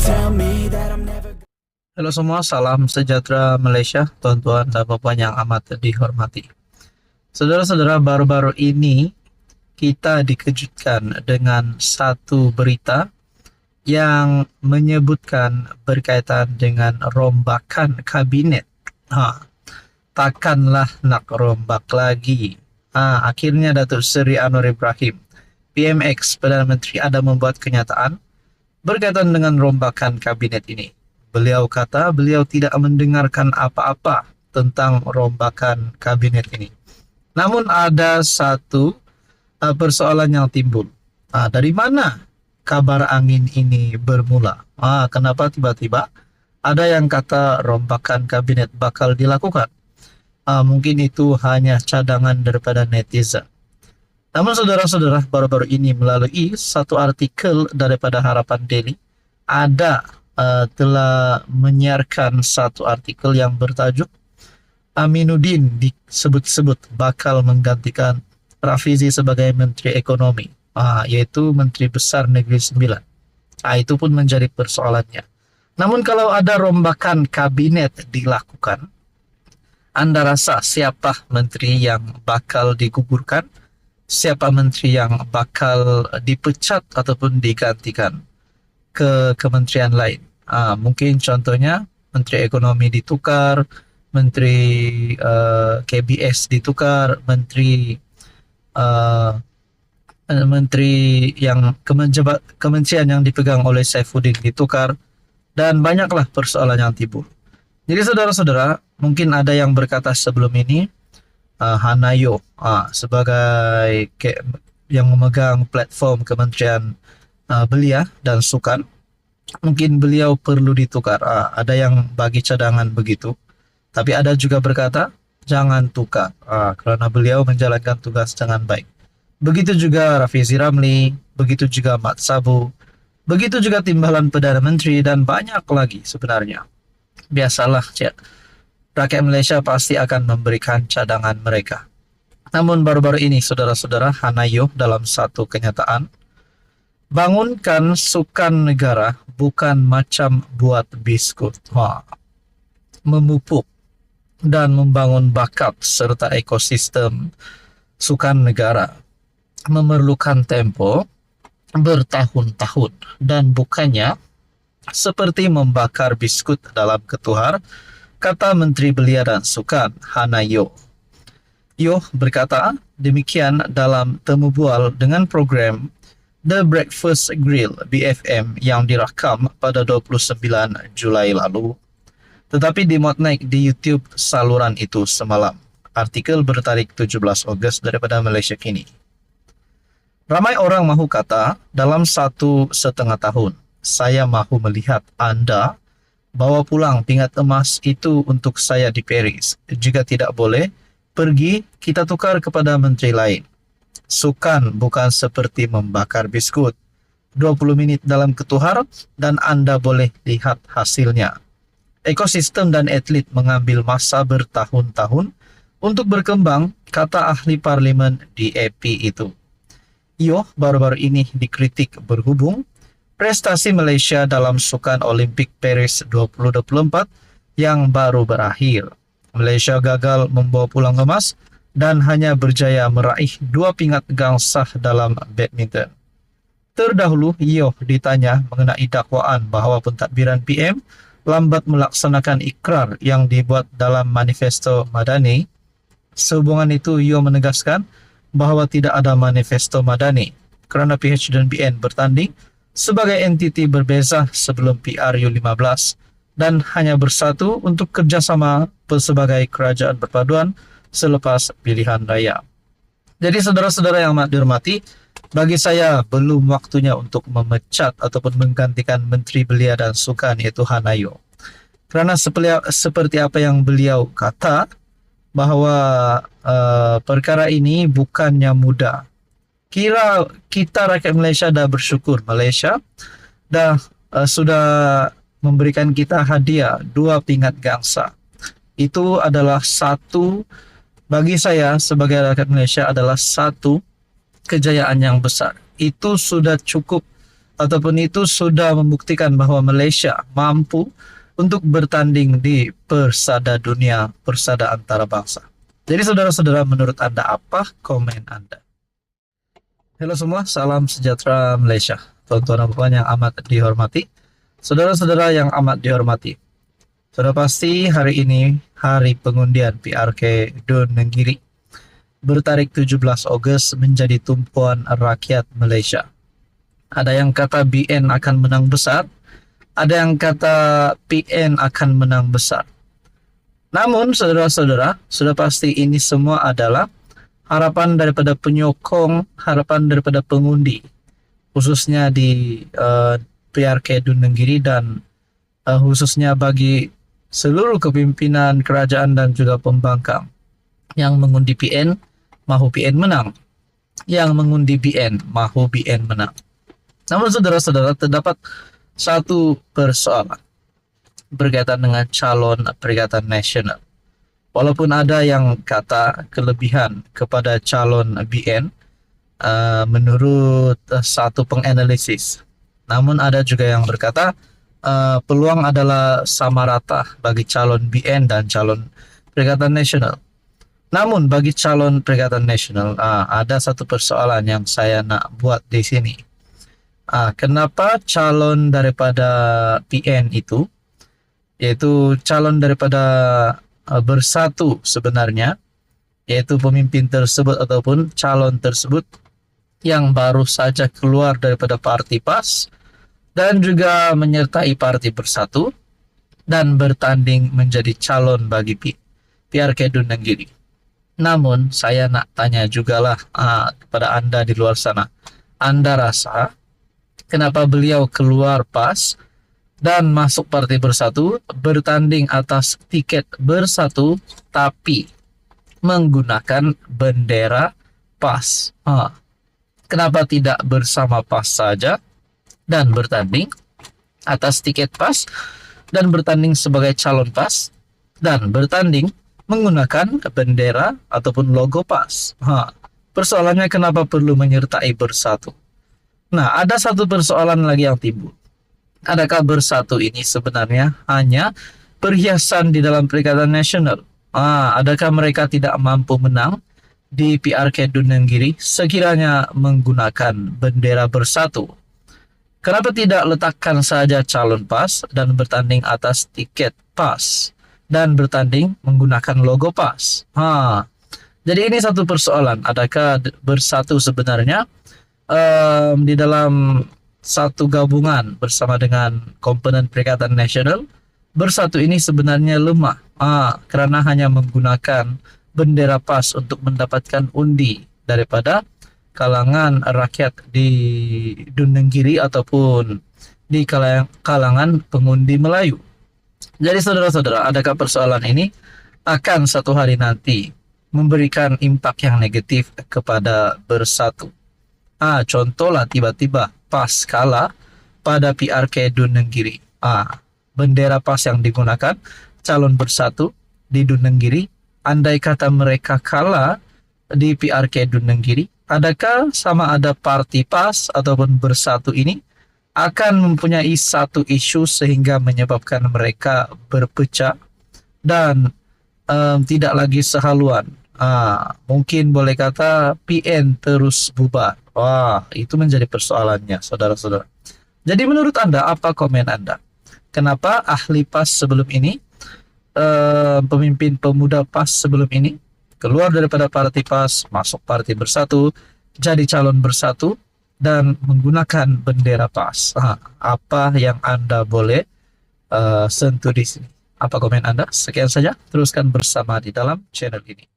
tell me that I'm never. Halo semua, salam sejahtera Malaysia, tuan-tuan dan puan yang amat dihormati. Saudara-saudara, baru-baru ini kita dikejutkan dengan satu berita yang menyebutkan berkaitan dengan rombakan kabinet. Takkanlah nak rombak lagi. Akhirnya Datuk Seri Anwar Ibrahim, PMX, Perdana Menteri, ada membuat kenyataan berkaitan dengan rombakan kabinet ini. Beliau kata beliau tidak mendengarkan apa-apa tentang rombakan kabinet ini. Namun ada satu persoalan yang timbul. Dari mana kabar angin ini bermula? Kenapa tiba-tiba ada yang kata rombakan kabinet bakal dilakukan? Mungkin itu hanya cadangan daripada netizen. Namun saudara-saudara, baru-baru ini melalui satu artikel daripada Harapan Daily, telah menyiarkan satu artikel yang bertajuk Aminuddin disebut-sebut bakal menggantikan Rafizi sebagai Menteri Ekonomi, yaitu Menteri Besar Negeri Sembilan. Itu pun menjadi persoalannya. Namun kalau ada rombakan kabinet dilakukan, Anda rasa siapa menteri yang bakal digugurkan? Siapa menteri yang bakal dipecat ataupun digantikan ke kementerian lain? Mungkin contohnya Menteri Ekonomi ditukar, Menteri KBS ditukar, Menteri yang kementerian yang dipegang oleh Saifuddin ditukar, dan banyaklah persoalan yang timbul. Jadi saudara-saudara, mungkin ada yang berkata sebelum ini, Hanayo sebagai yang memegang platform Kementerian Belia dan Sukan, mungkin beliau perlu ditukar. Ada yang bagi cadangan begitu, tapi ada juga berkata jangan tukar, kerana beliau menjalankan tugas dengan baik. Begitu juga Rafizi Ramli, begitu juga Mat Sabu, begitu juga Timbalan Perdana Menteri, dan banyak lagi sebenarnya. Biasalah, rakyat Malaysia pasti akan memberikan cadangan mereka. Namun baru-baru ini saudara-saudara, Hanayo dalam satu kenyataan, bangunkan sukan negara bukan macam buat biskut. Memupuk dan membangun bakat serta ekosistem sukan negara memerlukan tempo bertahun-tahun, dan bukannya seperti membakar biskut dalam ketuhar, kata Menteri Belia dan Sukan, Hanayo. Yo berkata demikian dalam temu bual dengan program The Breakfast Grill BFM yang dirakam pada 29 Julai lalu, tetapi dimuat naik di YouTube saluran itu semalam. Artikel bertarik 17 Ogos daripada Malaysia Kini. Ramai orang mahu kata, dalam 1,5 tahun, saya mahu melihat Anda bawa pulang pingat emas itu untuk saya di Paris. Jika tidak boleh, pergi kita tukar kepada menteri lain. Sukan bukan seperti membakar biskut. 20 menit dalam ketuhar dan Anda boleh lihat hasilnya. Ekosistem dan atlet mengambil masa bertahun-tahun untuk berkembang, kata ahli parlimen di AP itu. Baru-baru ini dikritik berhubung prestasi Malaysia dalam Sukan Olimpik Paris 2024 yang baru berakhir. Malaysia gagal membawa pulang emas dan hanya berjaya meraih 2 pingat gangsah dalam badminton. Terdahulu, ditanya mengenai dakwaan bahawa pentadbiran PM lambat melaksanakan ikrar yang dibuat dalam manifesto Madani. Sehubungan itu, menegaskan bahawa tidak ada manifesto Madani kerana PH dan BN bertanding sebagai entiti berbeza sebelum PRU15 dan hanya bersatu untuk kerjasama sebagai kerajaan berpaduan selepas pilihan raya. Jadi saudara-saudara yang amat dihormati, bagi saya belum waktunya untuk memecat ataupun menggantikan Menteri Belia dan Sukan, iaitu Hanayo. Kerana seperti apa yang beliau kata, bahawa perkara ini bukannya mudah. Kira kita rakyat Malaysia dah bersyukur. Malaysia dah sudah memberikan kita hadiah 2 pingat gangsa. Itu adalah satu, bagi saya sebagai rakyat Malaysia, adalah satu kejayaan yang besar. Itu sudah cukup ataupun itu sudah membuktikan bahwa Malaysia mampu untuk bertanding di Persada Dunia, Persada Antara Bangsa. Jadi saudara-saudara, menurut Anda apa komen Anda? Halo semua, salam sejahtera Malaysia. Tuan-tuan dan puan yang amat dihormati, saudara-saudara yang amat dihormati. Sudah pasti hari ini hari pengundian PRK Dun Nenggiri bertarik 17 Ogos menjadi tumpuan rakyat Malaysia. Ada yang kata BN akan menang besar, ada yang kata PN akan menang besar. Namun saudara-saudara, sudah pasti ini semua adalah harapan daripada penyokong, harapan daripada pengundi, khususnya di PRK Dun Nenggiri dan khususnya bagi seluruh kepimpinan kerajaan dan juga pembangkang. Yang mengundi PN, mahu PN menang. Yang mengundi BN, mahu BN menang. Namun saudara-saudara, terdapat satu persoalan berkaitan dengan calon Perikatan Nasional. Walaupun ada yang kata kelebihan kepada calon BN menurut satu penganalisis. Namun ada juga yang berkata peluang adalah sama rata bagi calon BN dan calon Perikatan Nasional. Namun bagi calon Perikatan Nasional ada satu persoalan yang saya nak buat di sini. Kenapa calon daripada PN itu, yaitu calon daripada bersatu sebenarnya, yaitu pemimpin tersebut ataupun calon tersebut yang baru saja keluar daripada parti PAS dan juga menyertai parti Bersatu dan bertanding menjadi calon bagi PRK Dun Nenggiri. Namun saya nak tanya jugalah kepada Anda di luar sana, Anda rasa kenapa beliau keluar PAS dan masuk parti Bersatu, bertanding atas tiket Bersatu tapi menggunakan bendera PAS? Kenapa tidak bersama PAS saja dan bertanding atas tiket PAS dan bertanding sebagai calon PAS dan bertanding menggunakan bendera ataupun logo PAS? Persoalannya kenapa perlu menyertai Bersatu? Nah, ada satu persoalan lagi yang timbul. Adakah Bersatu ini sebenarnya hanya perhiasan di dalam Perikatan Nasional? Adakah mereka tidak mampu menang di PRK Dun Nenggiri sekiranya menggunakan bendera Bersatu? Kenapa tidak letakkan saja calon PAS dan bertanding atas tiket PAS dan bertanding menggunakan logo PAS? Jadi ini satu persoalan. Adakah Bersatu sebenarnya di dalam satu gabungan bersama dengan komponen Perikatan Nasional, Bersatu ini sebenarnya lemah karena hanya menggunakan bendera PAS untuk mendapatkan undi daripada kalangan rakyat di Dun Nenggiri ataupun di kalangan pengundi Melayu. Jadi saudara-saudara, adakah persoalan ini akan satu hari nanti memberikan impak yang negatif kepada Bersatu? Contohlah tiba-tiba PAS kalah pada PRK Dun Nenggiri. Bendera PAS yang digunakan calon Bersatu di Dun Nenggiri, andai kata mereka kalah di PRK Dun Nenggiri, adakah sama ada parti PAS ataupun Bersatu ini akan mempunyai satu isu sehingga menyebabkan mereka berpecah dan tidak lagi sehaluan? Mungkin boleh kata PN terus bubar. Itu menjadi persoalannya, saudara-saudara. Jadi menurut Anda, apa komen Anda? Kenapa ahli PAS sebelum ini, pemimpin pemuda PAS sebelum ini, keluar daripada parti PAS, masuk parti Bersatu, jadi calon Bersatu, dan menggunakan bendera PAS? Apa yang Anda boleh sentuh di sini? Apa komen Anda? Sekian saja, teruskan bersama di dalam channel ini.